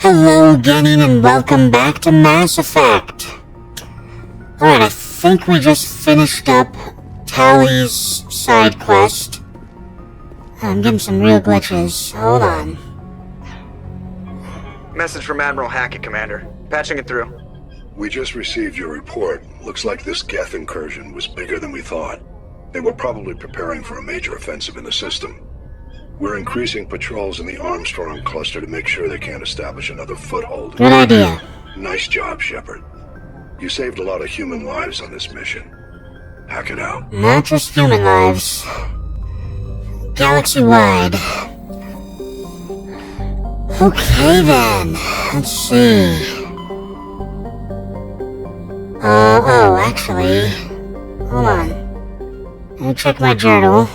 Hello again and welcome back to Mass Effect. Alright, I think we just finished up Tali's side quest. I'm getting some real glitches. Hold on. Message from Admiral Hackett, Commander. Patching it through. We just received your report. Looks like this Geth incursion was bigger than we thought. They were probably preparing for a major offensive in the system. We're increasing patrols in the Armstrong cluster to make sure they can't establish another foothold. Good idea. Nice job, Shepard. You saved a lot of human lives on this mission. Hack it out. Not just human lives. Galaxy-wide. Okay then. Let's see. Actually, hold on. Let me check my journal.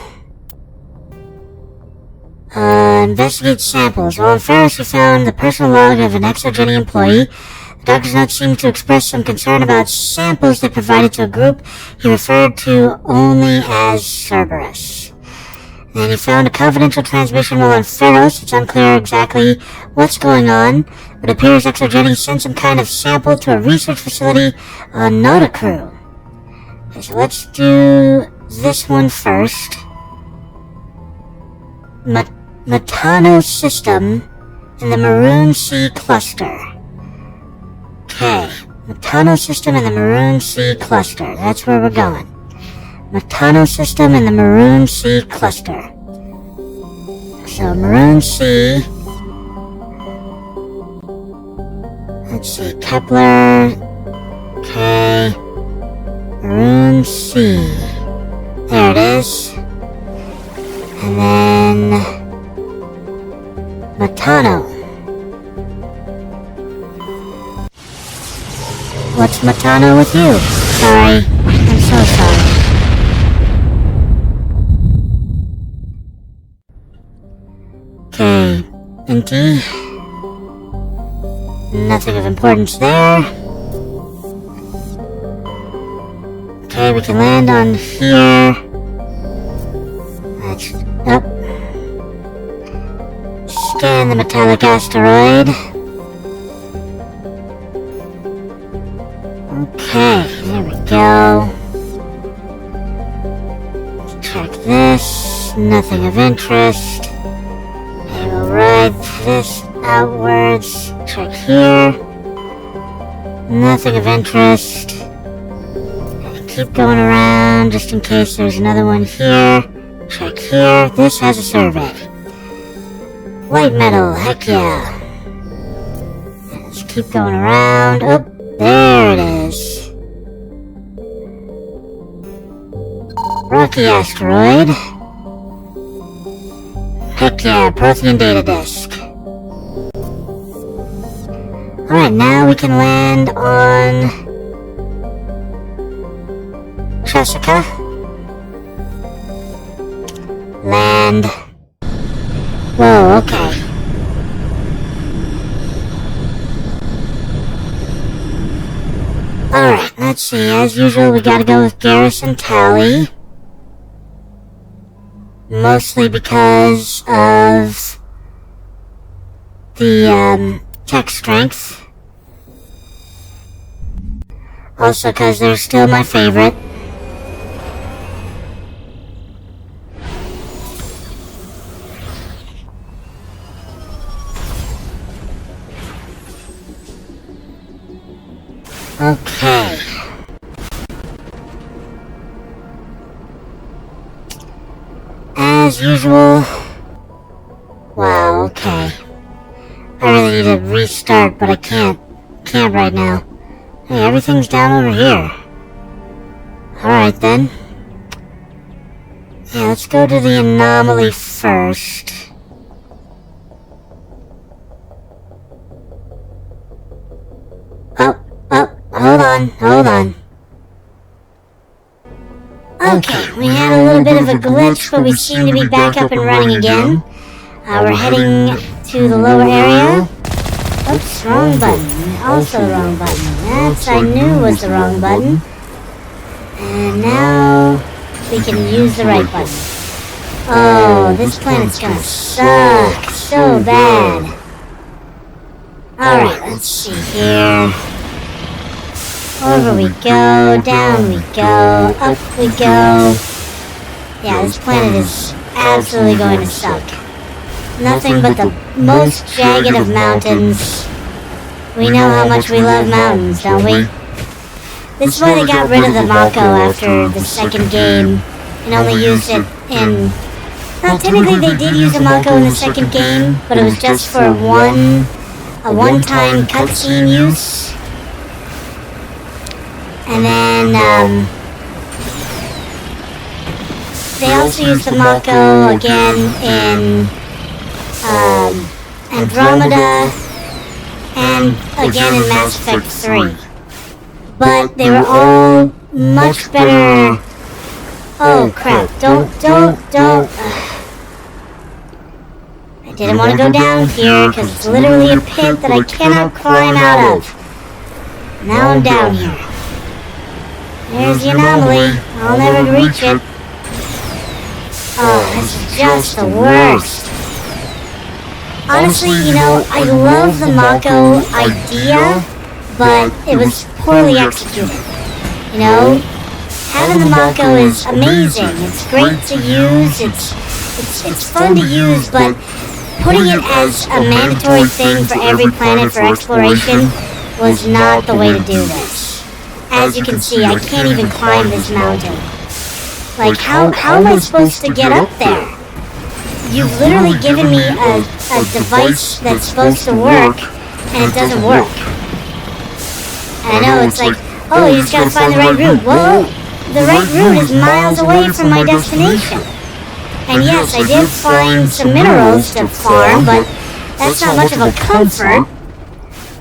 Investigate samples. While in Ferris, we found the personal log of an ExoGeni employee. The doctor's note seemed to express some concern about samples they provided to a group he referred to only as Cerberus. Then he found a confidential transmission while on Ferros. It's unclear exactly what's going on, but it appears ExoGeni sent some kind of sample to a research facility on Notacrew. Okay, so let's do this one first. Metano system in the Maroon Sea cluster. Okay, Metano system in the Maroon Sea cluster. That's where we're going. Metano system in the Maroon Sea cluster. So Maroon Sea. Let's see, Kepler. Okay, Maroon Sea. There it is. And then Metano. What's Metano with you? Sorry. I'm so sorry. Okay. Empty. Nothing of importance there. Okay, we can land on here. That's up. Scan the metallic asteroid. Okay, there we go. Let's check this. Nothing of interest. Okay, we'll ride this outwards. Check here. Nothing of interest. Okay, keep going around just in case there's another one here. Check here. This has a survey. White metal, heck yeah. Let's keep going around. Oh, there it is. Rocky asteroid. Heck yeah, Prothean data disk. Alright, now we can land on Jessica. Land. Whoa, okay. Alright, let's see. As usual, we gotta go with Garrison Tali. Mostly because of the, tech strength. Also because they're still my favorite. Okay. As usual. Wow, okay. I really need to restart, but I can't. Can't right now. Hey, everything's down over here. Alright then. Yeah, let's go to the anomaly first. Hold on. Okay, we had a little bit of a glitch, but we seem to be back up and running again. We're heading to the lower area. Oops, wrong button. Also wrong button. That's, I knew was the wrong button. And now we can use the right button. Oh, this planet's gonna suck so bad. Alright, let's see here. Over we go, down we go, up we go. Yeah, this planet is absolutely going to suck. Nothing but the most jagged of mountains. We know how much we love mountains, don't we? This is why they got rid of the Mako after the second game and only used it in... Well, technically they did use a Mako in the second game, but it was just for a one-time cutscene use. And then, they also used the Mako again in, Andromeda, and again in Mass Effect 3. But they were all much better... Oh crap, don't... I didn't want to go down here, because it's literally a pit that I cannot climb out of. Now I'm down here. There's the anomaly. I'll never reach it. Oh, this is just the worst. Honestly, you know, I love the Mako idea, but it was poorly executed. You know, having the Mako is amazing. It's great to use. It's fun to use, but putting it as a mandatory thing for every planet for exploration was not the way to do this. As you can see, I can't even climb this mountain. Like, how am I supposed to get up there? You've literally given me a device that's supposed to work, and it doesn't work. And I know it's like, oh, you just gotta find the right route. Well, the right route is miles away from my destination. And yes, I did find some minerals to farm, but that's not much of a comfort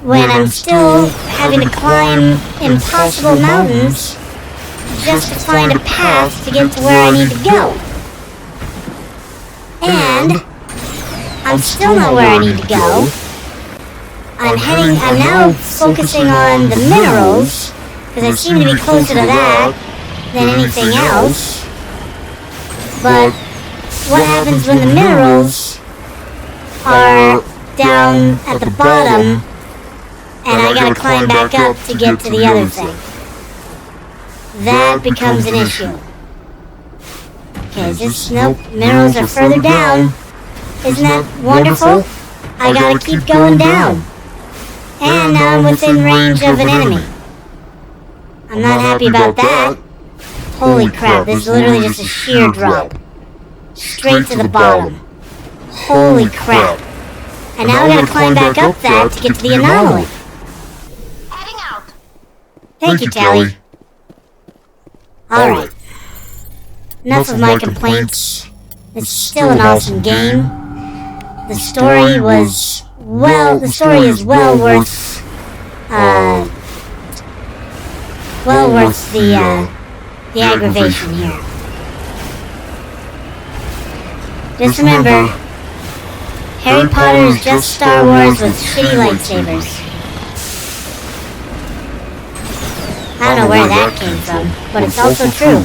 when I'm still having to climb impossible mountains just to find a path to get to where I need to go. And I'm still not where I need to go. I'm now focusing on the minerals, because I seem to be closer to that than anything else. But what happens when the minerals are down at the bottom and I gotta climb back up to get to the other thing? That becomes an issue. Okay, nope, minerals are further down. Isn't that wonderful? I gotta keep going down. And now I'm within range of an enemy. I'm not happy about that. Holy crap, this is literally just a sheer drop. Straight to the bottom. Holy crap. And now I gotta climb back up that to get to the anomaly. Heading out. Thank you, Tali. Alright. Enough of my complaints. It's still an awesome game. The story is well worth the aggravation here. Just remember, Harry Potter is just Star Wars with shitty lightsabers. I don't know where that came from, but it's also true.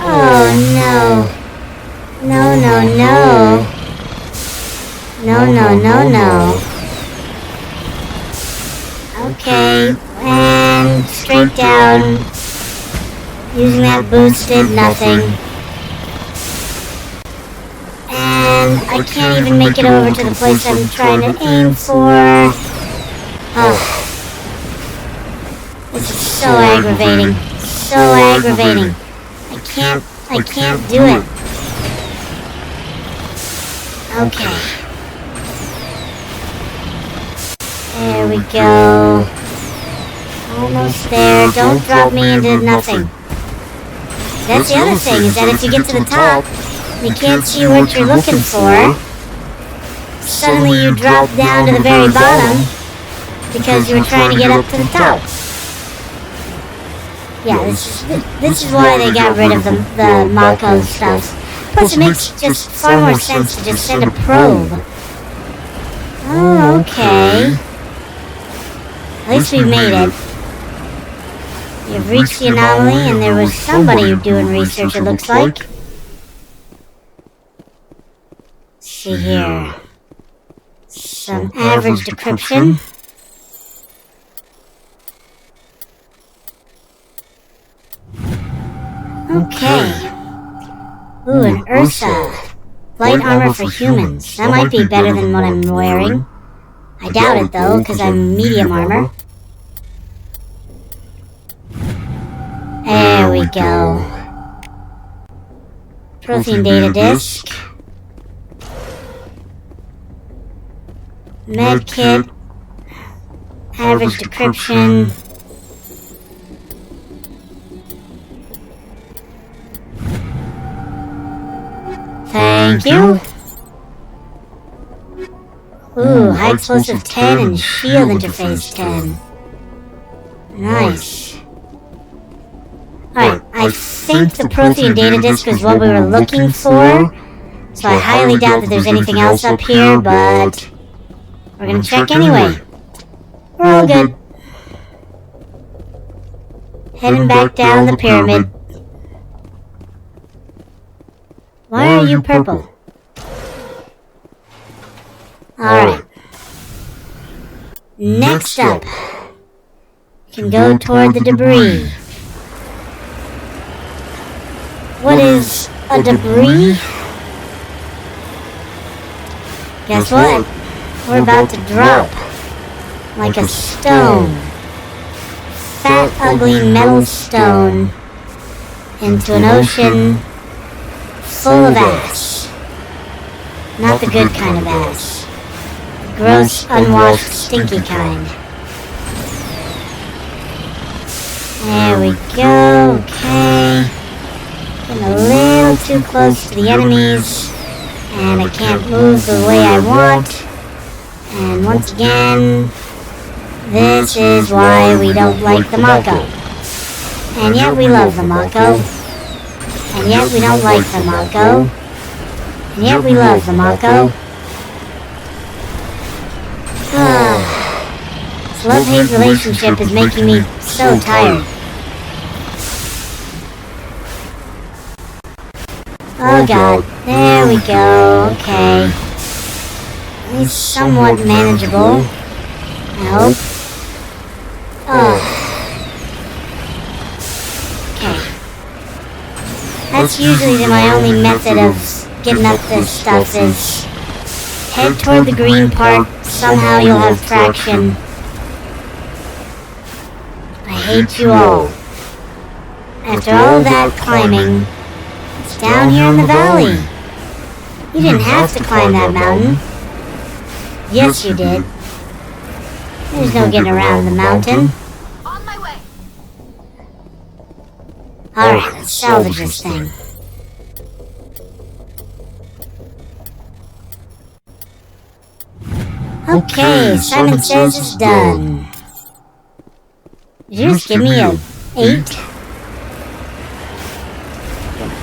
Oh no. No, no, no. No, no, no, no. Okay, and straight down. Using that boost did nothing. And I can't even make it over to the place I'm trying to aim for. Oh. This is so aggravating. So aggravating. I can't do it. Okay. There we go. Almost there. Don't drop me into nothing. That's the other thing, is that if you get to the top, you can't see what you're looking for. Suddenly you drop down to the very bottom because you were trying to get up to the top. Yeah, this is why they got rid of the Mako stuff. Plus it makes just far more sense to just send a probe. Oh, okay. At least we made it. You've reached the anomaly and there was somebody doing research, it looks like. Let's see here. some average decryption. Okay. Ooh, an Ursa. Light armor for humans. That might be better than what I'm wearing. I doubt it though, because I'm medium armor. There we go. Protein data disk. Medkit. Average decryption. Thank you. Ooh, high explosive 10 and shield interface 10. Nice. Alright, I think the Prothean data disk is what we were looking for, so I highly doubt that there's anything else up here, but we're gonna check anyway. We're all good. Heading back down the pyramid. Why are you purple? Alright. Next up, we can go toward the debris. What is a debris? Guess what? We're about to drop. Like a stone. Fat, ugly metal stone. Into an ocean full of ass. Not the good kind of ass. The gross, unwashed, stinky kind. There we go, okay. Getting a little too close to the enemies, and I can't move the way I want. And once again, this is why we don't like the Mako. And yet we love the Mako. And yet we don't like the Mako. And yet we love the Mako. This love-hate relationship is making me so tired. Oh god, there we go, okay. At least somewhat manageable, I hope. Okay. That's usually my only method of getting up this stuff is head toward the green part, somehow you'll have traction. I hate you all. After all that climbing, it's down here in the valley. You didn't have to climb that mountain. Yes, you did. There's no getting around the mountain. On my way. Alright, let's salvage this thing. Okay, Simon says it's done. Did you just give me a 8?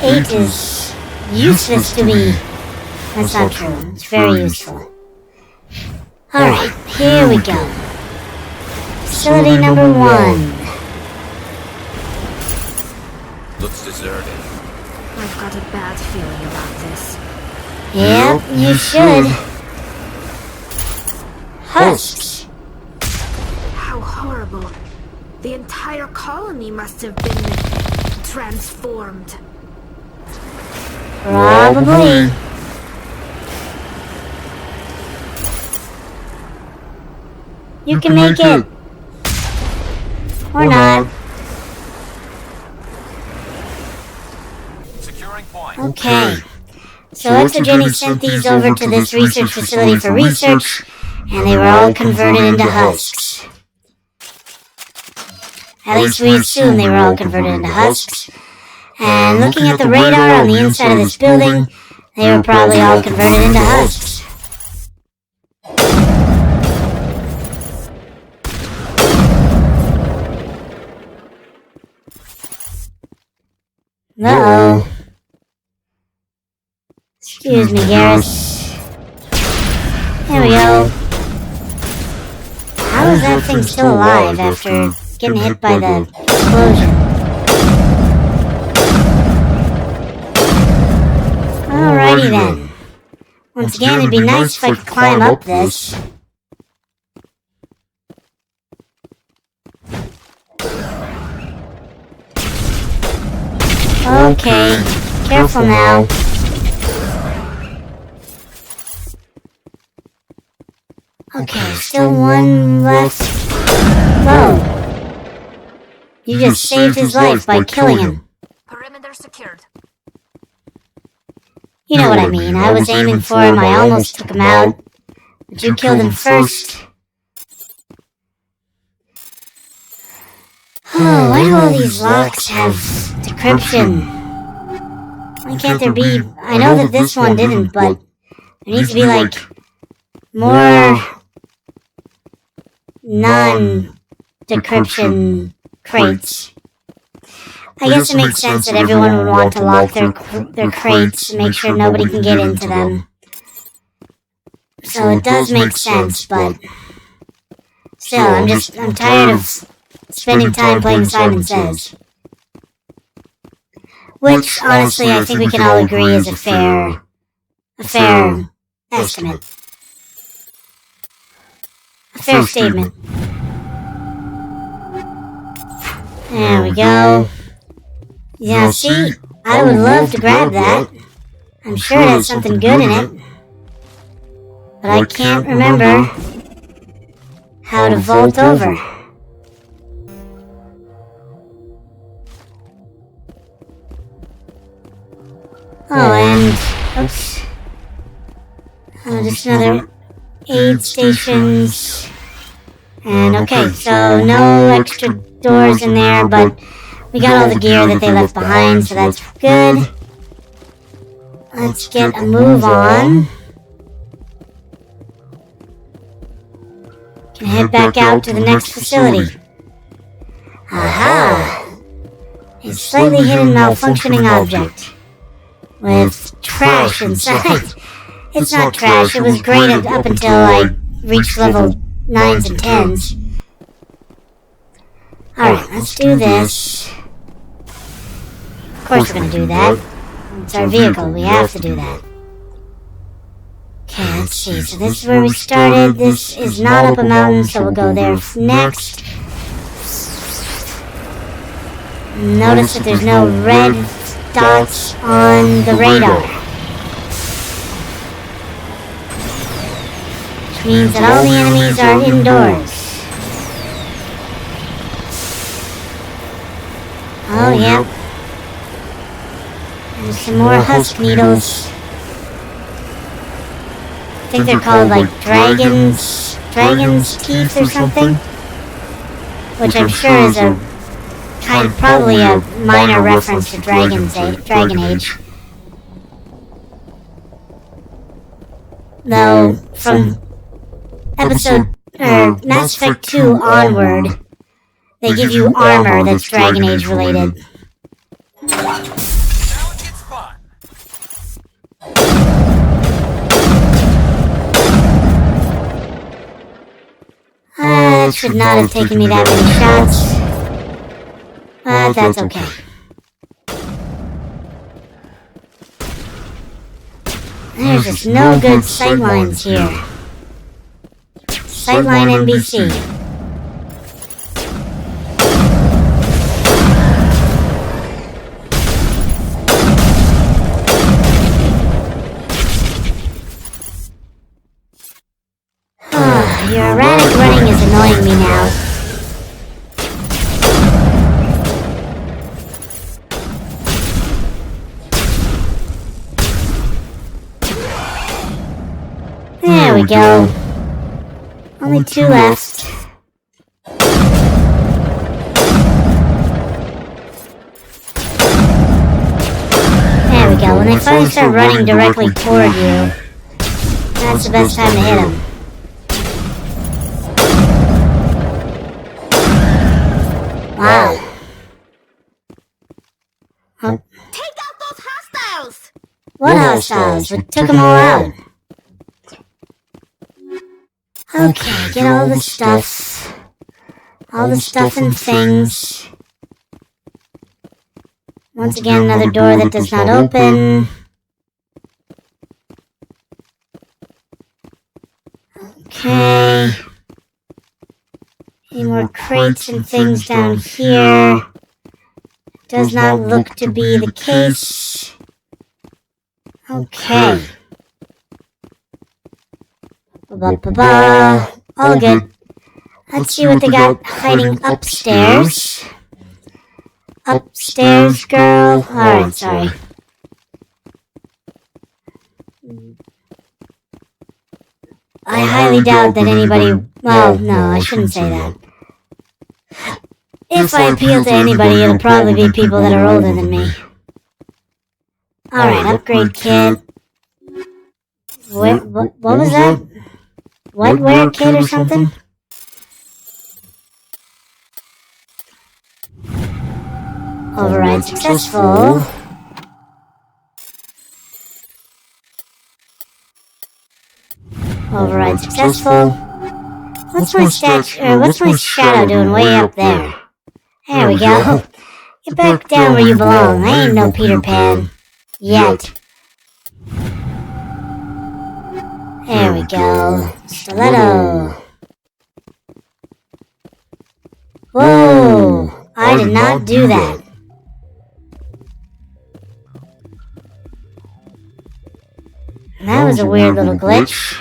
8 is useless to me. That's not true. It's very useful. Alright, here we go. Facility number 1. Looks deserted. I've got a bad feeling about this. Yep, you should. Husks. How horrible. The entire colony must have been transformed. Probably. You can make it. Or not. Securing point. Okay. So ExoGeni sent these over to this research facility for research, and they were all converted into husks. At least we assume they were all converted into husks. And looking at the radar on the inside of this building, they were probably all converted into husks. Uh-oh. Excuse me, Garrus. There we go. How is that thing still alive after getting hit by the explosion? Alrighty then. Once again, it'd be nice if I could climb up this. Okay, careful now. Okay, still one left. Whoa! You just saved his life by killing him. Perimeter secured. You know what I mean. I was aiming for him, I almost took him out. But you killed him first. Oh, why do all these locks have decryption? Why can't there be... I know that this one didn't, but there needs to be, like, more non-decryption crates. I guess it makes sense that everyone would want to lock their crates and make sure nobody can get into them. So it does make sense, but... Still, I'm tired of spending time playing Simon Says. Which, honestly, I think we can all agree is a fair estimate. A fair statement. There we go. Yeah, see, I would love to grab that. I'm sure it has something good in it. But I can't remember how to vault over. Oh, and... oops. Just another aid stations. And okay, so no extra doors in there, but we got all the gear that they left behind, so that's good. Let's get a move on. Can head back out to the next facility. Aha! A slightly hidden malfunctioning object. With trash inside. It's not trash, it was great up until I reached level 9s and 10s. Alright, let's do this. Of course we're gonna do that. It's our vehicle, we have to do that. Okay, let's see, so this is where we started. This is not up a mountain, so we'll go there next. Notice that there's no red dots on the radar. Which means that all the enemies are indoors. Oh, yep. There's some more husk needles. I think they're called like dragon's teeth or something. Which I'm sure is a probably a minor reference to Dragon Age. Though, from Mass Effect 2 onward, they give you armor that's Dragon Age related. Now it gets fun. That should not have taken me that many shots. But that's okay. There's just no good sightlines here. Sightline NBC. Your erratic running is annoying me now. There we go. Only 2 left. There we go. When they finally start running directly toward you, that's the best time to hit them. Wow. Huh? Take out those hostiles! What hostiles? We took them all out. Okay, get all the stuff. All the stuff and things. Once again, another door that does not open. Okay. Any more crates and things down here? Does not look to be the case. Okay. Ba-ba-ba-ba. All good. Let's see what they got hiding upstairs. Upstairs, girl. Alright, sorry. I highly doubt that anybody... Well, no, I shouldn't say that. If I appeal to anybody, it'll probably be people that are older than me. Alright, upgrade kit. What was that? Whiteware kit or something? Override successful. Override successful. What's my shadow doing way up there? There we go. Get back down where you belong. I ain't no Peter Pan. Yet. There we go. Stiletto. Whoa! I did not do that. That was a weird little glitch.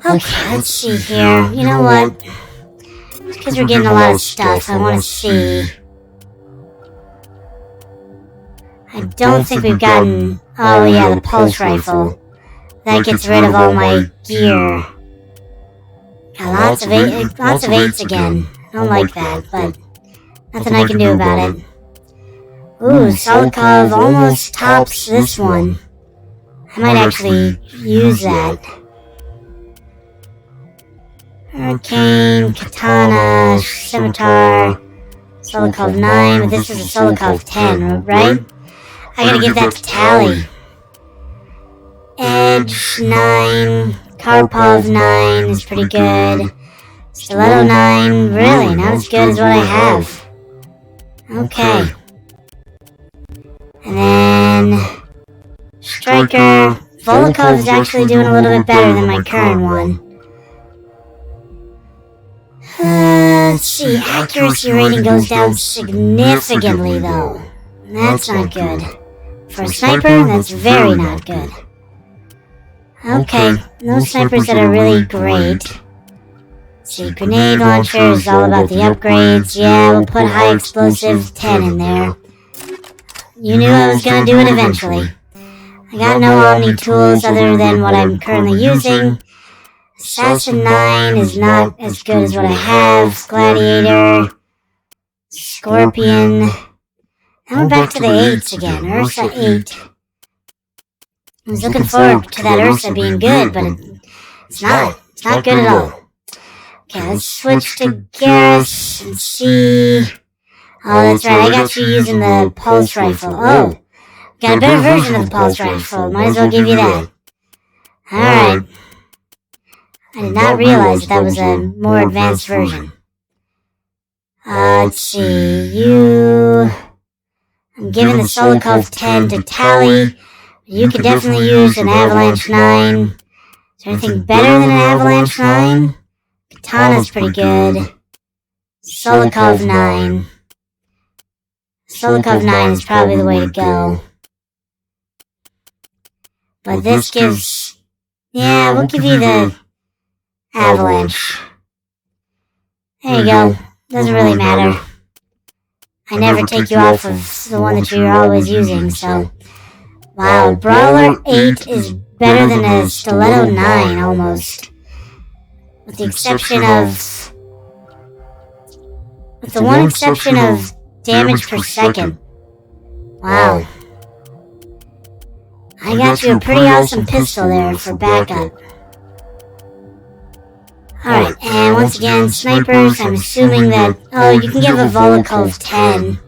Okay, let's see here. You know what? Because we're getting a lot of stuff, I want to see. I don't think we've gotten... Oh yeah, the pulse rifle. That gets rid of all my gear. Got lots of eights again. I don't like that, but nothing I can do about it. Ooh, Solikov almost tops this one. I might actually use that. Hurricane, Katana, Scimitar, Solikov 9, but this is a Solikov 10, right? I gotta give that to Tali. Edge 9, Karpov 9 is pretty good. Stiletto 9, really, not as good as what I have. Okay. And then... Striker, Volokov is actually doing a little bit better than my current one. Let's see, accuracy rating goes down significantly though. That's not good. For a sniper, that's very not good. Okay, no snipers that are really great. See, grenade launcher is all about the upgrades. Yeah, we'll put high explosive 10 in there. You knew I was gonna do it eventually. I got no Omni tools other than what I'm currently using. Assassin 9 is not as good as what I have. Gladiator. Scorpion. Now we're back to the 8s again. Ursa 8. I was looking forward to that Ursa being good, but it's not. It's not good at all. Okay, let's switch to Garrus and see... Oh, that's right, I got you using the pulse rifle. Oh, got a better version of the pulse rifle. Might as well give you that. Alright. I did not realize that was a more advanced version. Let's see, you... I'm giving the Solikov 10 to Tali. You could definitely use an Avalanche 9. Is there anything better than an Avalanche 9? Katana's pretty good. Solikov 9. Solikov 9 is probably the way to go. But this gives... Yeah, we'll give you the... Avalanche. There you go. Doesn't really matter. I never take you off of the one that you're always using, so... Wow, Brawler 8 is better than a Stiletto 9, almost. With the exception of... With the one exception of damage per second. Wow. I got you a pretty awesome pistol there for backup. Alright, and once again, snipers, I'm assuming that... Oh, you can give a Volokov 10.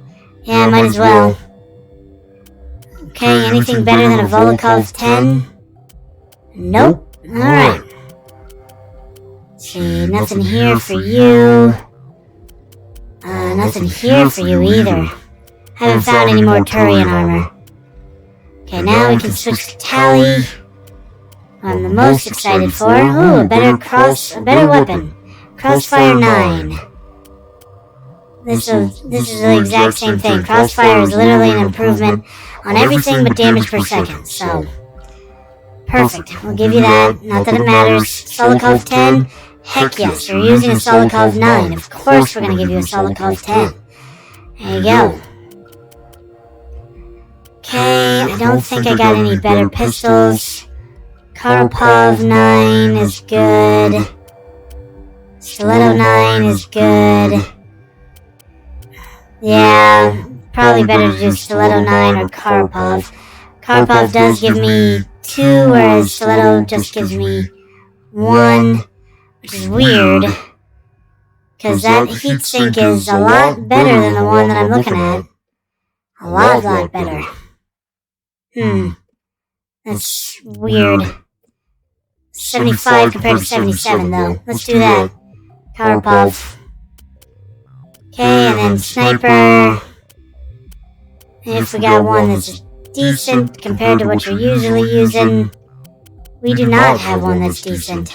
Yeah, might as well. Okay, anything better than a Volokov 10? Nope. Alright. See, nothing here for you. Nothing here for you either. Haven't found any more Turian armor. Okay, now we can switch to Tali. I'm the most excited for. Ooh, a better weapon. Crossfire 9. This is the exact same thing. Crossfire is literally an improvement on everything but damage per second, so... Perfect. We'll give you that. Not that it matters. Solikov 10? Heck yes, you're using a Solikov 9. Of course we're gonna give you a Solikov 10. There you go. Okay, I don't think I got any better pistols. Karpov 9 is good. Stiletto 9 is good. Yeah, probably better to do Stiletto 9 or Karpov. Karpov does give me 2, whereas Stiletto just gives me 1, which is weird, because that heatsink is a lot better than the one that I'm looking at. A lot better. That's weird. 75 compared to 77, though. Let's do that. Karpov. Okay, and then Sniper. If we got one that's decent compared to what you're usually using, we do not have one that's decent.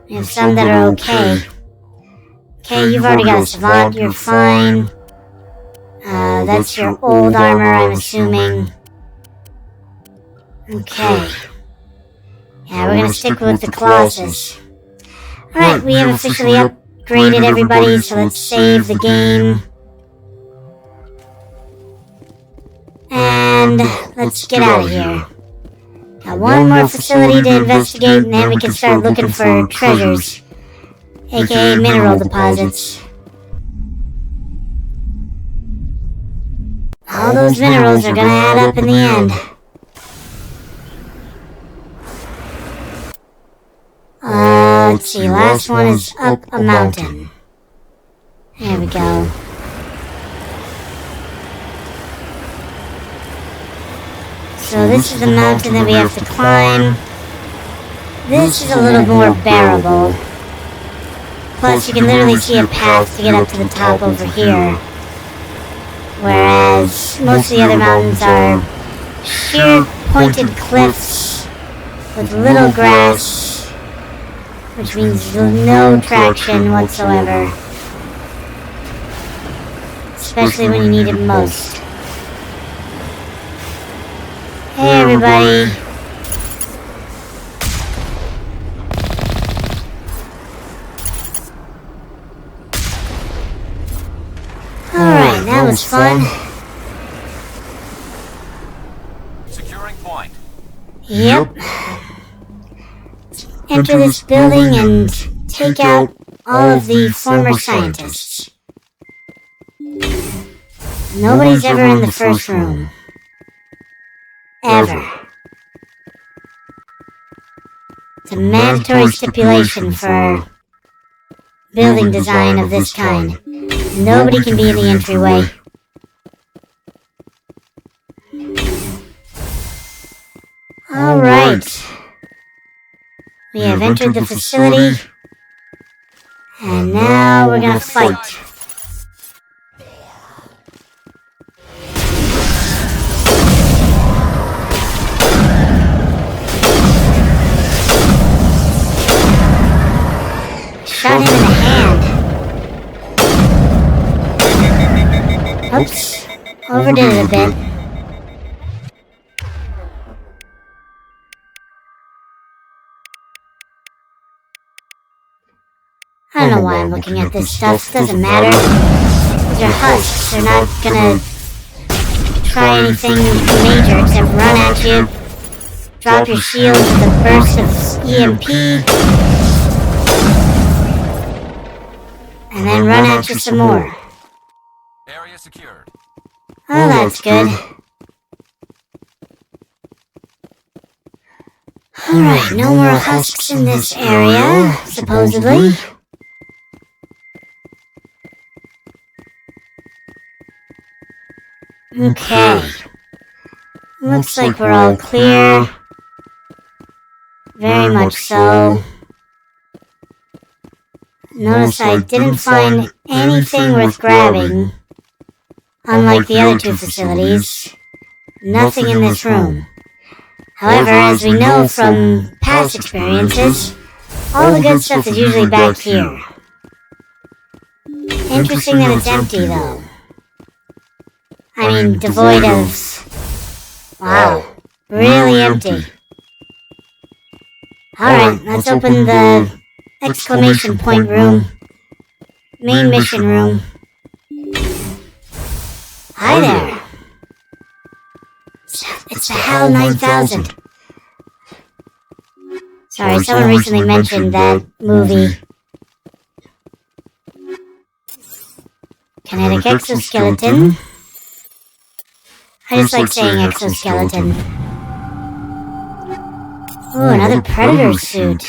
We have some that are okay. Okay, you've already got a Savant, you're fine. That's your old armor, I'm assuming. Okay. Yeah, we're gonna stick with the Colossus. Alright, we have officially upgraded everybody, so let's save the game. And let's get out of here. Got one more facility to investigate, and then we can start looking for treasures, aka mineral deposits. All those minerals are gonna add up in the end. Let's see, last one is up a mountain. There we go. So this is the mountain that we have to climb. This is a little more bearable. Plus, you can literally see a path to get up to the top over here. Whereas most of the other mountains are sheer pointed cliffs with little grass, which means no traction whatsoever. Especially when you need it most. Hey everybody! Alright, that was fun. Securing point. Yep. Enter this building and take out all of the former scientists. Nobody's ever in the first room. Ever. It's a mandatory stipulation for building design of this kind. Nobody can be in the entryway. Alright. We have entered the facility. And now we're gonna fight. Shot him in the hand. Oops. Overdid it a bit. I don't know why I'm looking at this stuff. Doesn't matter. These are husks. They're not gonna try anything major except run at you, drop your shield with a burst of EMP, and then run at you some more. Area secured. Oh, that's good. Alright, no more husks in this area, supposedly. Okay. Looks like we're all clear. Very much so. Notice I didn't find anything worth grabbing. Unlike the other two facilities. Nothing in this room. However, as we know from past experiences, all the good stuff is usually back here. Interesting that it's empty, though. I mean, devoid of... Wow. Really empty. Alright, let's open the exclamation point room. Main mission room. Hi there. It's the HAL 9000. Sorry, someone recently mentioned that movie. Kinetic exoskeleton. I just like saying exoskeleton. Ooh, another predator suit.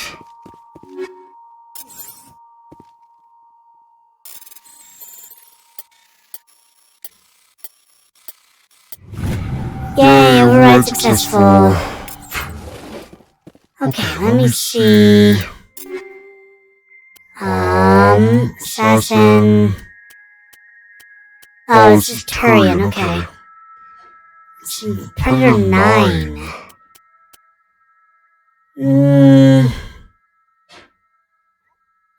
Yay, override successful. Okay, let me see. Assassin. Oh, it's just Turian, okay. It's Predator 9.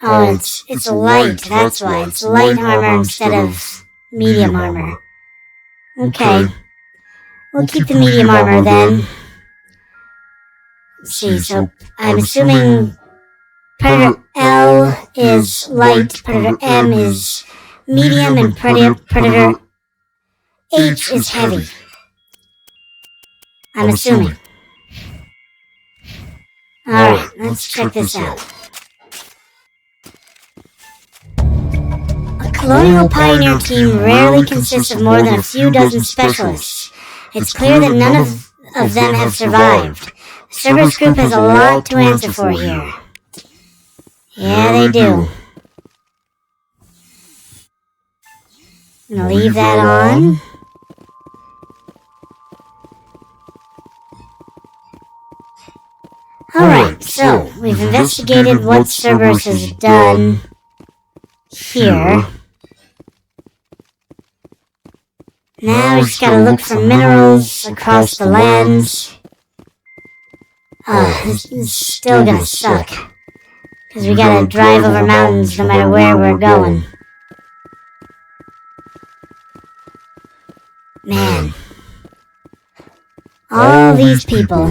Oh, it's light, that's why. It's light armor instead of medium armor. Okay. We'll keep the medium armor then. Let's see, so I'm assuming Predator L is light, Predator M is medium, and Predator H is heavy. I'm assuming. Alright, let's check this out. A Colonial Pioneer team rarely consists of more than a few dozen specialists. It's clear that none of them have survived. The Cerberus group has a lot to answer for here. Yeah, they do. I'm gonna leave that on. Alright, so we've investigated what Cerberus has done here. Now we just gotta look for minerals across the lands. This is still gonna suck. Because we gotta drive over mountains no matter where we're going. Man. All these people.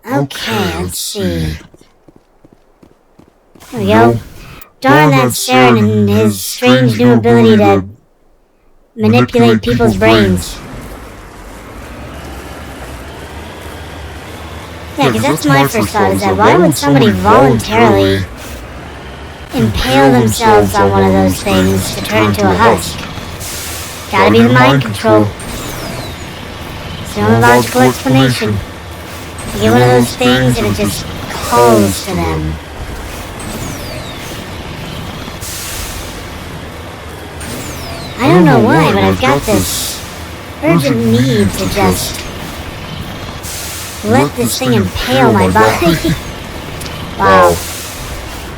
Okay, let's see. There we go. Darn that Saren and his strange new ability to manipulate people's brains. Yeah, because that's my first thought, is that why would somebody voluntarily impale themselves on one of those things to turn into a husk? Gotta be the mind control. It's the only logical explanation. You get one of those things and it just calls to them. I don't know why, but I've got this urgent need to just let this thing impale my body. Wow.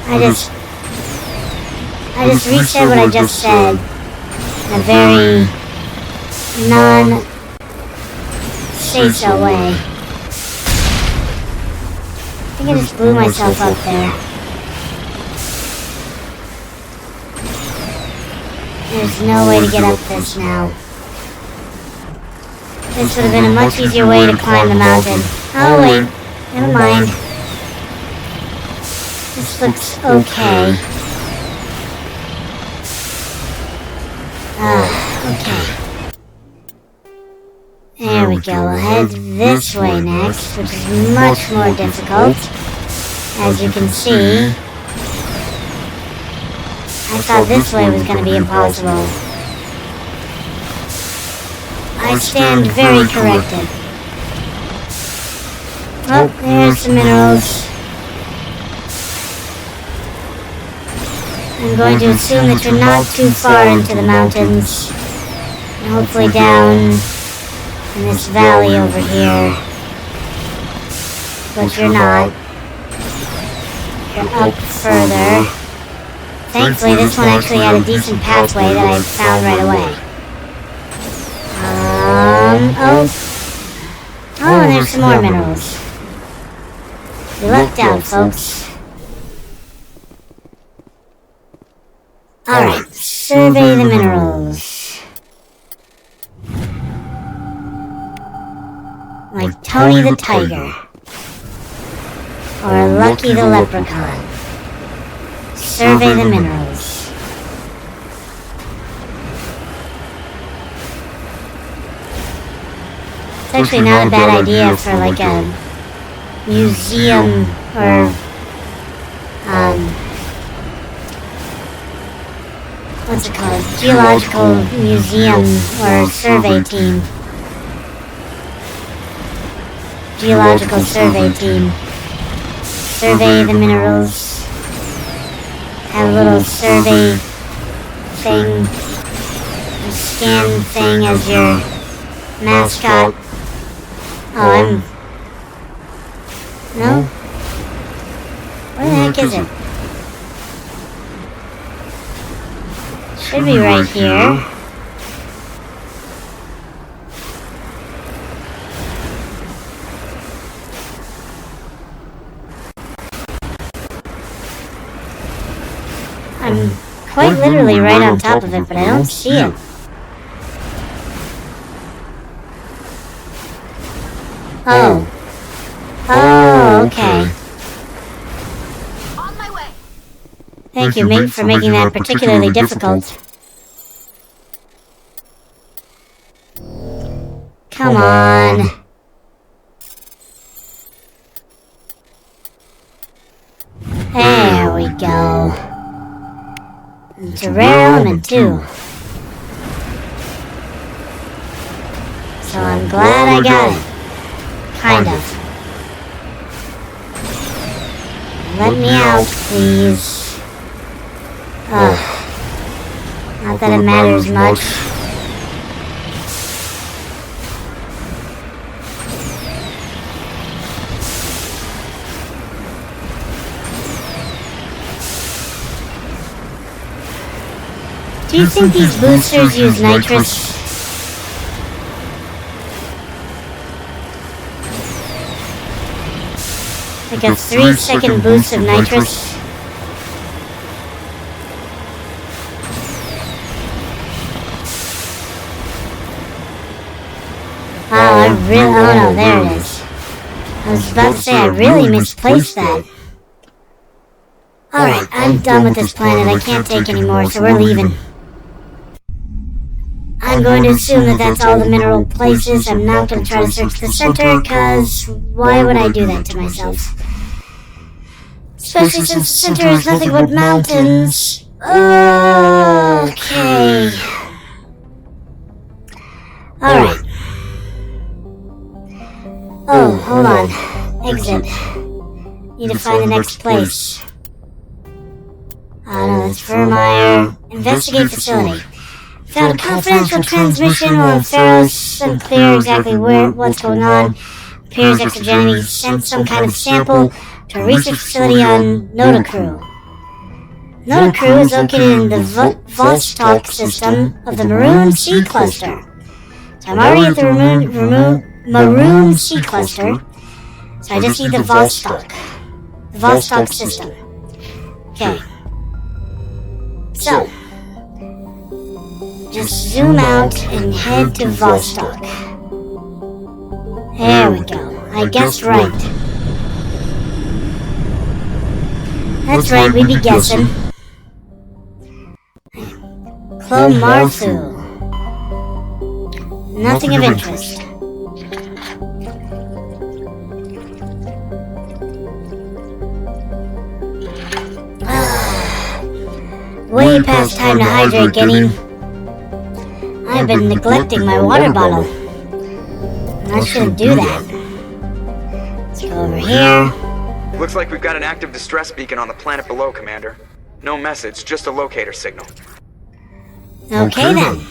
I just resaid what I just said in a very non-say-so way. I think I just blew myself up there. There's no way to get up this now. This would have been a much easier way to climb the mountain. Oh wait, never mind. This looks okay. Okay. There we go, we'll head this way next, which is much more difficult. As you can see, I thought this way was going to be impossible. I stand very corrected. Oh, there's some minerals. I'm going to assume that you're not too far into the mountains. And hopefully down in this valley over here. But you're not. You're up further. Thankfully, this one actually had a decent pathway that I found right away. Oh, there's some more minerals. We lucked out, folks. Alright, survey the minerals. Like Tony the Tiger. Or Lucky the Leprechaun. Survey the minerals. It's actually not a bad idea for like a museum or what's it called? Geological museum or survey team. Geological survey team. Survey the minerals. Have a little survey thing. Scan thing as your mascot. Oh, No? Where the heck is it? Should be right here. I'm quite literally right on top of it, but I don't see it. Oh. Oh, okay. On my way. Thank you, mate, for making that particularly difficult. Come on. There we go. It's a rare element, too. So I'm glad I got it. Kind of. Let me out, please. Not that it matters much. Do you think these boosters use nitrous? Like a 3-second boost of nitrous? Oh no, there it is. I was about to say I really misplaced that. Alright, I'm done with this planet. I can't take any more, so we're leaving. I'm going to assume that that's all the mineral places. I'm not going to try to search the center, because why would I do that to myself? Especially since the center is nothing but mountains. Okay. Alright. Oh, hold on. Exit. Need to find the next place. Oh no, that's Vermeer. Investigate facility. Found a confidential transmission while in Pharos. Unclear exactly what's going on. Appears ExoGeni sent some kind of sample to a research facility on Nodacrew. Nodacrew is located in the Vostok system of the Maroon Sea Cluster. So I'm already at the Maroon Sea Cluster, so I just need the Vostok system. Okay. So, just zoom out and head to Vostok. There we go. I guessed right. That's right, we'd be guessing. Clomarthu. Nothing of interest. Way past time to hydrate, Geni. I've been neglecting my water bottle. And I shouldn't do that. Let's go over here. Looks like we've got an active distress beacon on the planet below, Commander. No message, just a locator signal. Okay then.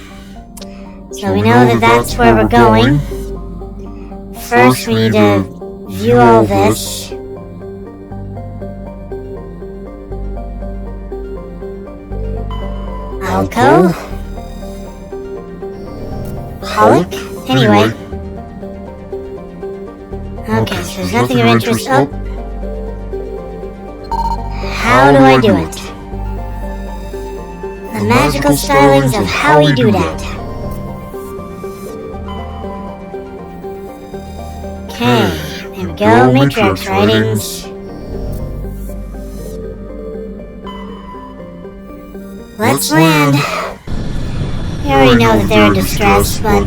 So we know that that's where we're going. First we need to view all this. Alco? Pollock? Anyway, Okay, so there's nothing of interest. Oh. How do I do it? The magical stylings of how we do that. Okay, there we go. Matrix writings. Let's land. We already know that they're in distress, but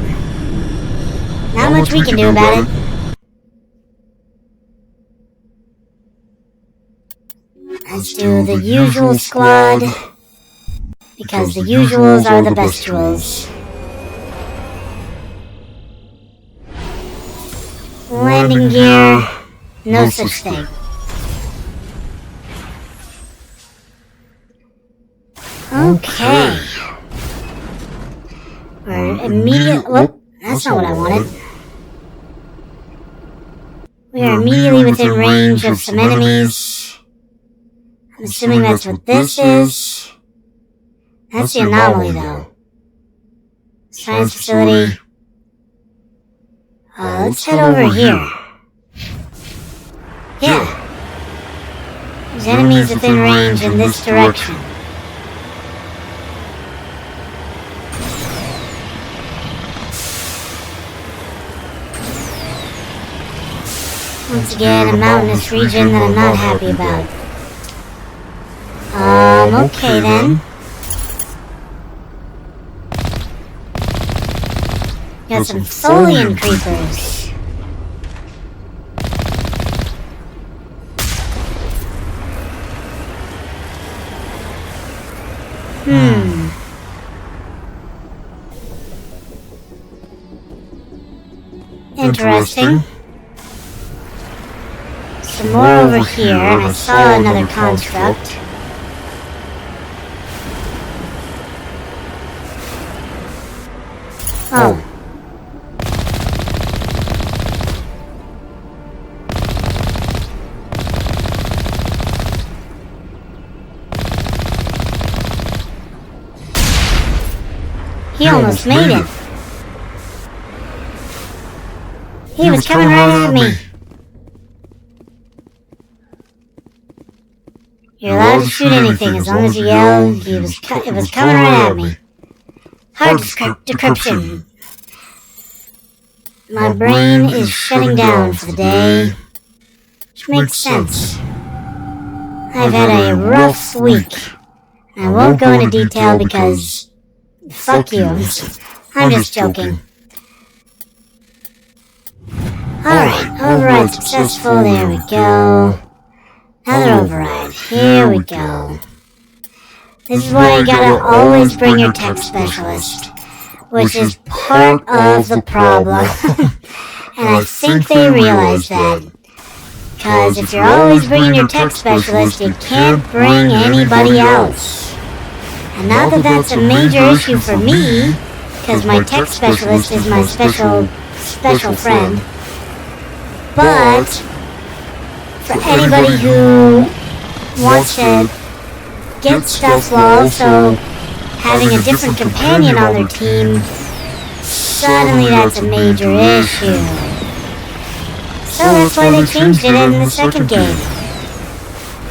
not much we can do about it. Let's do the usual squad, because the usuals are the best tools. Landing gear, no such thing. Okay. We're immediately... Whoop, that's not what I wanted. We are immediately within range of some enemies. I'm assuming that's what this is. That's the anomaly, though. Science facility. Let's head over here. Yeah. There's enemies within range in this direction. Once again, a mountainous region that I'm not happy about. Okay then. Got some Tholian creepers. Interesting. Some more over here, and I saw another construct. Oh. He almost made it. He was coming right at me. You're allowed to shoot anything as long as you yell. It was coming right at me. Hard decryption. My brain is shutting down for the day. Which makes sense. I've had a rough week. I won't go into detail because... Fuck you. I'm just joking. Alright, override successful. There we go. Another override. Here we go. This is why you gotta always bring your tech specialist, which is part of the problem. And I think they realize that. Because if you're always bringing your tech specialist, you can't bring anybody else. And not that that's a major issue for me, because my tech specialist is my special friend. But for anybody who wants to get stuff while also having a different companion on their team, suddenly that's a major issue. So that's why they changed it in the second game.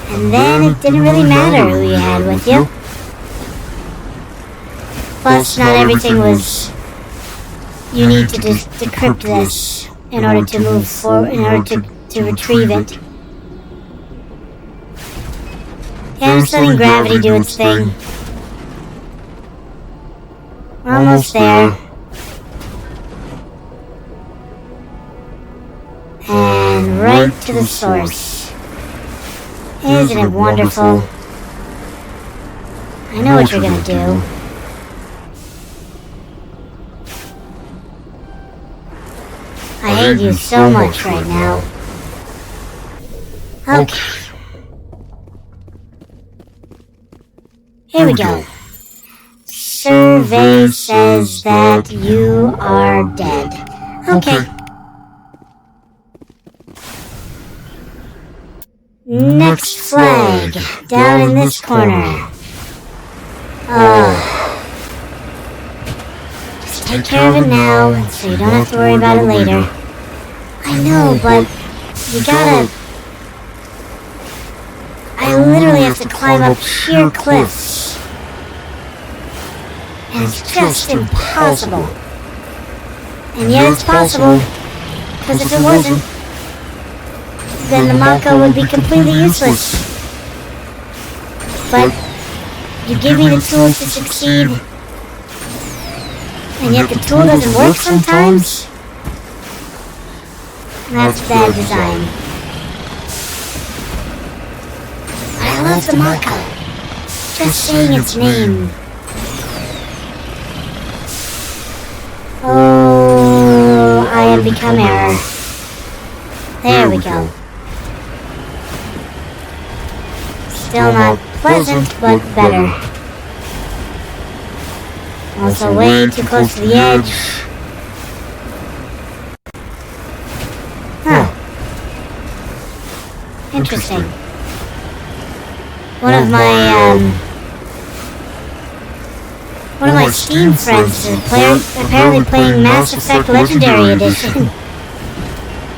And then it didn't really matter who you had with you. Plus, not everything was... You need to just decrypt this in order to move forward, in order to retrieve it. Yeah, I'm just letting gravity do its thing. We're almost there. And right to the source. Isn't it wonderful? I know what you're gonna do. I hate you so much right now. Okay. Here we go. Survey says that you are dead. Okay. Next flag. Down in this corner. Just take care of it now, so you don't have to worry about it later. I know, but You gotta... I literally have to climb up sheer cliffs. And it's just impossible. And yet it's possible, because if it wasn't, then the Mako would be completely useless. But you give me the tools to succeed, and yet the tool doesn't work sometimes? That's bad design. I love the Mako. Just saying its name. Oh, I have become error. There we go. Still not pleasant, but better. Also way too close to the edge. Huh. Interesting. One of my Steam friends is apparently playing Mass Effect Legendary Edition.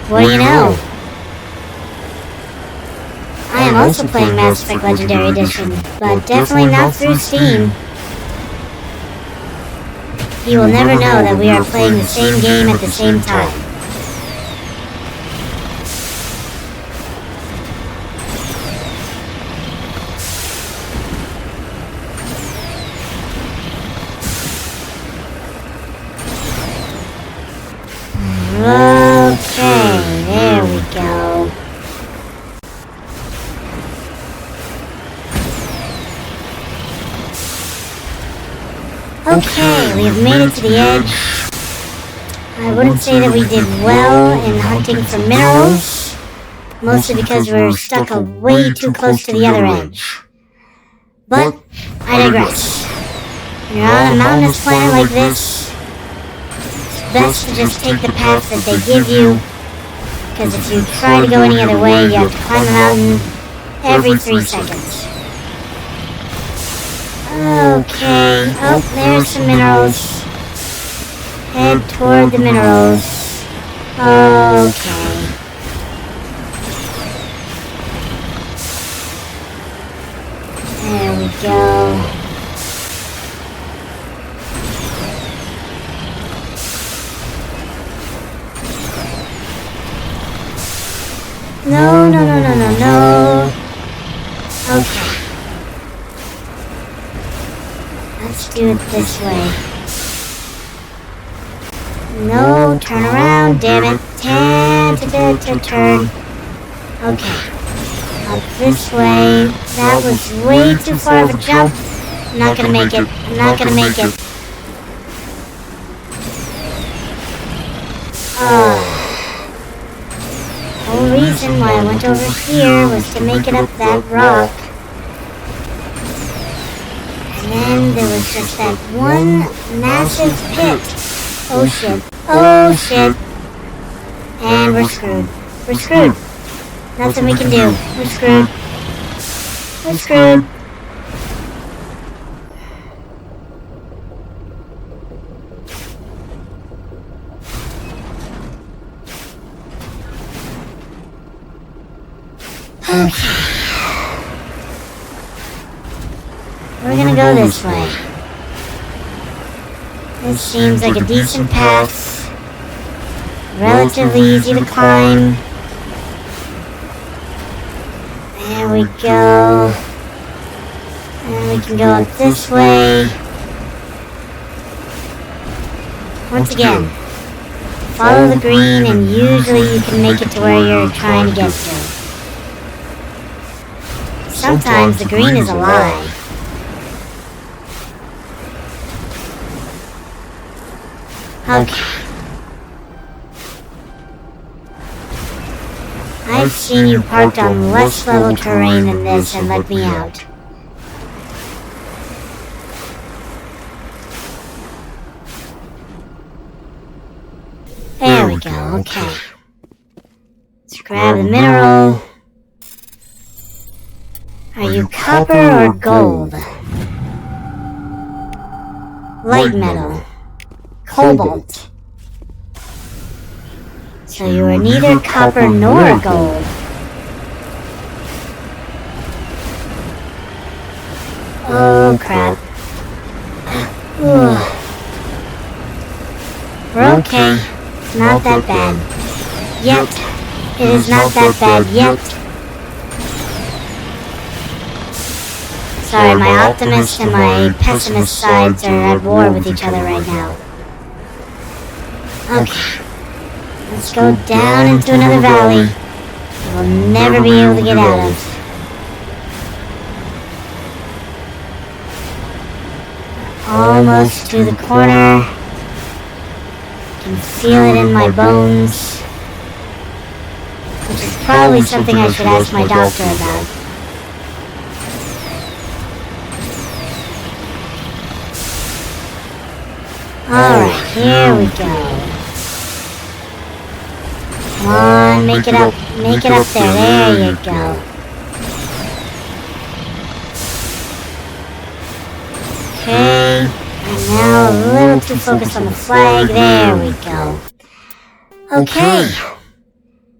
What do you know? I am also playing Mass Effect Legendary Edition, but definitely not through Steam. He will never know that we are playing the same game at the same time. Okay, there we go. Okay, we have made it to the edge. I wouldn't say that we did well in hunting for minerals, mostly because we're stuck way too close to the other edge. But I digress. When you're on a mountainous planet like this, it's best to just take the path that they give you, because if you try to go any other way, you have to climb a mountain every 3 seconds. Okay, oh, there's some minerals. Head toward the minerals. Okay. There we go. No, no, no, no, no, no. Okay. Let's do it this way. No, turn around, damn it. Turn. Okay. Up this way. That was way too far of a jump. I'm not gonna make it. I'm not gonna make it. The whole reason why I went over here was to make it up that rock. And then there was just that one massive pit. Oh shit. Oh shit. And we're screwed. We're screwed. Nothing we can do. We're screwed. We're screwed. Okay. We're gonna go this way. This seems like a decent path. Relatively easy to climb. There we go. And we can go up this way. Once again, follow the green and usually you can make it to where you're trying to get to. Sometimes the green is a lie. Okay. I've seen you parked on less level terrain than this and let me out. There we go, okay. Let's grab the mineral. Are you copper or gold? Light metal. Cobalt. So you are neither copper nor gold. Oh crap. We're okay. It's not that bad. Yet. It is not that bad yet. Sorry, my optimist and my pessimist sides are at war with each other right now. Okay. Let's go down into another valley we'll never be able to get out of. Almost to the corner. Can feel it in my bones. Which is probably something I should ask my doctor about. Alright, here we go. Come on, make it up there. There you go. Okay, and now a little too focused on the flag. There we go. Okay,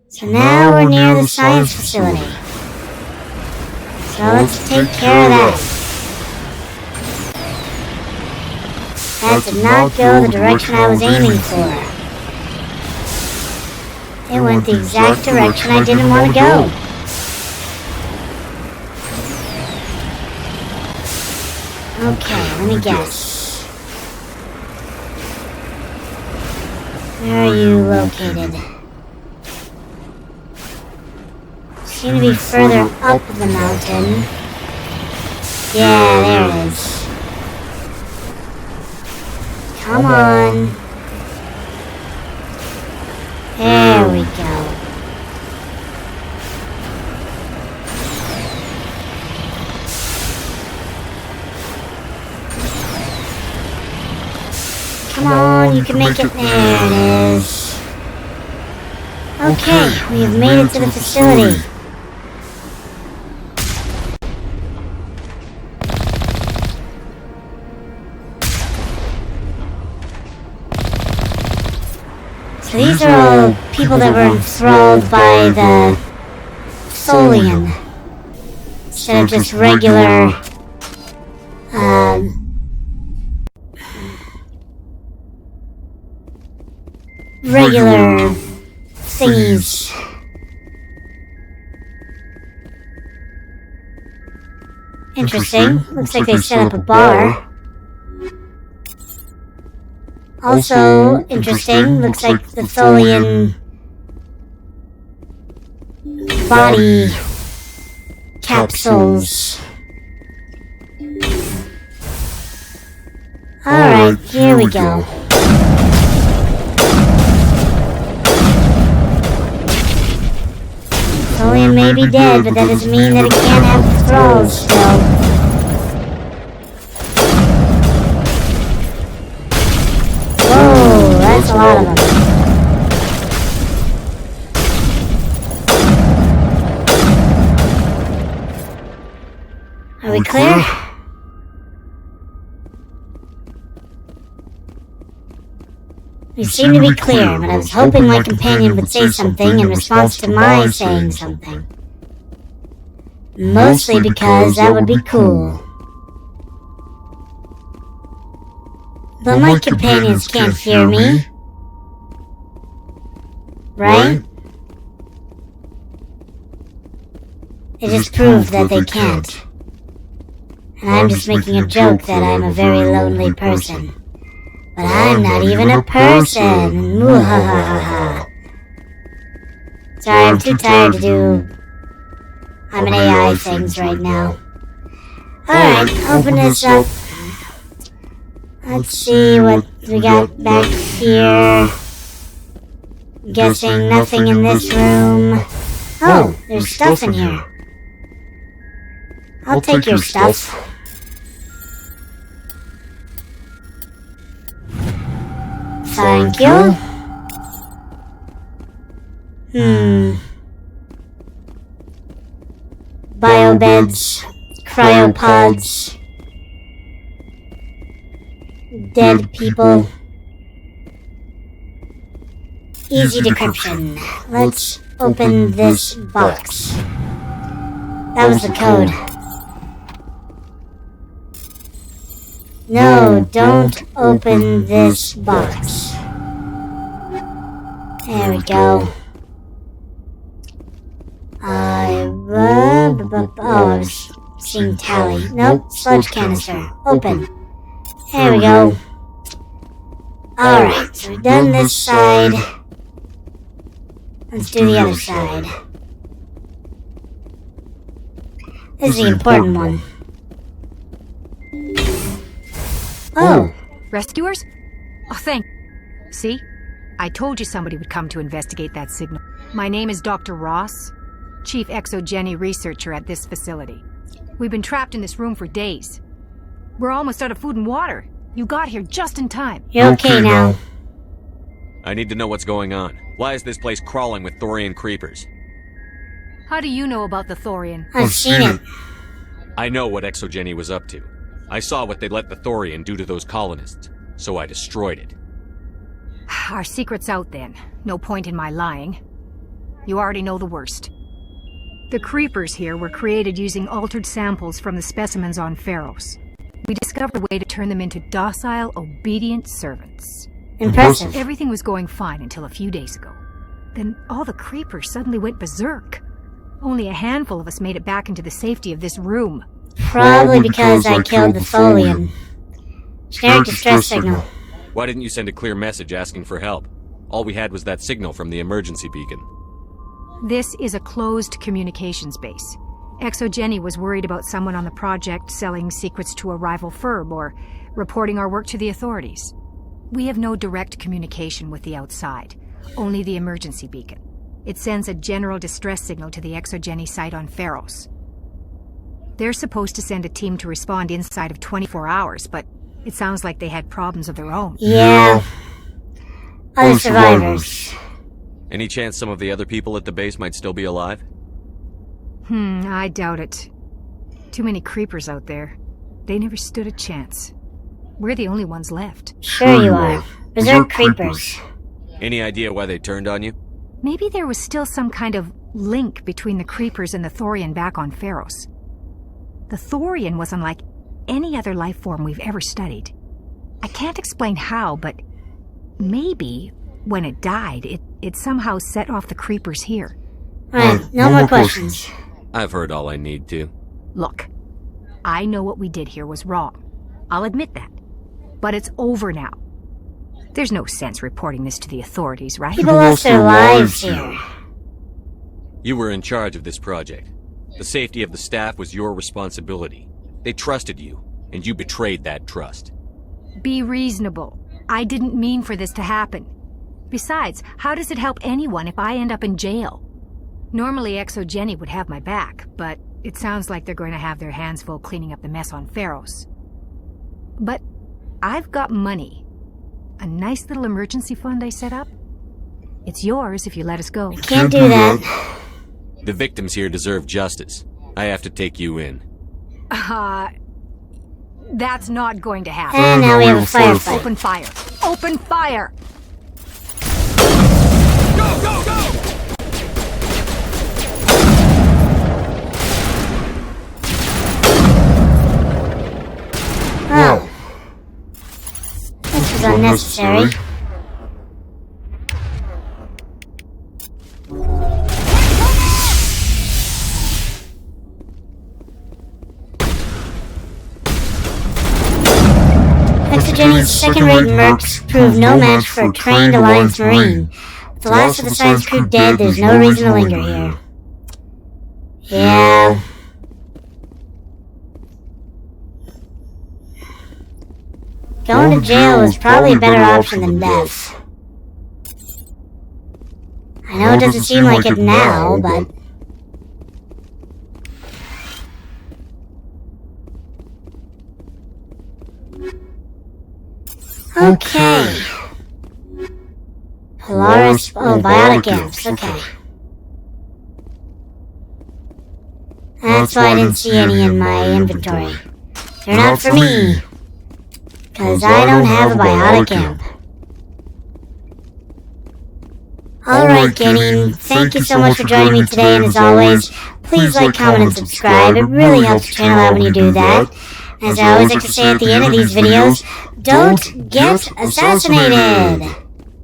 so now we're near the science facility. So let's take care of that. That did not go the direction I was aiming for. It went the exact direction I didn't want to go. Okay, let me guess. Where are you located? Seem to be further up the mountain. Yeah, there it is. Come on. There we go. Come on, you can make it. There it is. Okay, we have made it to the facility. So these are all people that were enthralled by the Tholian, instead of just regular, regular thingies. Interesting. Looks like they set up a bar. Also interesting. Looks like the Tholian body capsules. Alright, here we go. Tholian may be dead, but that doesn't mean that it can't have thralls still. Whoa, that's a lot of them. Are we clear? We seem to be clear, but I was hoping my companion would say something in response to my saying something. Mostly because that would be cool. But my companions can't hear me. Right? It just proved that they can't. And I'm just making a joke that I'm a very lonely person. But I'm not even a person! Muhahaha. Sorry, I'm too tired to do... I'm an AI things right now. Alright, open this up. Let's see what we got back here. Guessing nothing in this room. Oh, there's stuff in here. I'll take your stuff. Thank you. Biobeds, cryopods, dead people. Easy decryption. Let's open this box. That was the code. No, don't open this box. There we go. I was seeing Tally. Nope, sludge canister. Open. There we go. Alright, so we've done this side. Let's do the other side. This is the important one. Oh. Rescuers? Oh, thank... See? I told you somebody would come to investigate that signal. My name is Dr. Ross, Chief ExoGeni researcher at this facility. We've been trapped in this room for days. We're almost out of food and water. You got here just in time. You're okay now. I need to know what's going on. Why is this place crawling with Thorian creepers? How do you know about the Thorian? I've seen it. I know what ExoGeni was up to. I saw what they let the Thorian do to those colonists, so I destroyed it. Our secret's out then. No point in my lying. You already know the worst. The creepers here were created using altered samples from the specimens on Pharos. We discovered a way to turn them into docile, obedient servants. Impressive. Everything was going fine until a few days ago. Then all the creepers suddenly went berserk. Only a handful of us made it back into the safety of this room. Probably because I killed the Tholian. Generic distress signal. Why didn't you send a clear message asking for help? All we had was that signal from the emergency beacon. This is a closed communications base. ExoGeni was worried about someone on the project selling secrets to a rival firm or reporting our work to the authorities. We have no direct communication with the outside, only the emergency beacon. It sends a general distress signal to the ExoGeni site on Pharos. They're supposed to send a team to respond inside of 24 hours, but it sounds like they had problems of their own. Yeah. Other survivors. Any chance some of the other people at the base might still be alive? I doubt it. Too many creepers out there. They never stood a chance. We're the only ones left. Sure you are. Berserk creepers. Any idea why they turned on you? Maybe there was still some kind of link between the creepers and the Thorian back on Pharos. The Thorian was unlike any other life form we've ever studied. I can't explain how, but maybe when it died, it somehow set off the creepers here. Right, no more questions. I've heard all I need to. Look, I know what we did here was wrong. I'll admit that. But it's over now. There's no sense reporting this to the authorities, right? People lost their lives here. You were in charge of this project. The safety of the staff was your responsibility. They trusted you, and you betrayed that trust. Be reasonable. I didn't mean for this to happen. Besides, how does it help anyone if I end up in jail? Normally ExoGeni would have my back, but it sounds like they're going to have their hands full cleaning up the mess on Pharos. But I've got money. A nice little emergency fund I set up. It's yours if you let us go. Can't do that. The victims here deserve justice. I have to take you in. That's not going to happen. And now we have a firefight. Open fire. Open fire! Go, go, go! Oh. This was unnecessary. ExoGeni's second-rate mercs proved no match for a trained Alliance Marine. With the last of the science crew dead, there's no reason to linger here. Yeah. Going to jail is probably a better option than death. I know it doesn't seem like it now, but... Okay. Polaris... Oh, biotic amps, okay. That's why I didn't see any in my inventory. They're not for me. Because I don't have a biotic amp. Alright, Genny, thank you so much for joining me today, and as always, please like, comment, and subscribe. It really helps the channel out when you do that. As I always like to say at the end of these videos, don't get assassinated!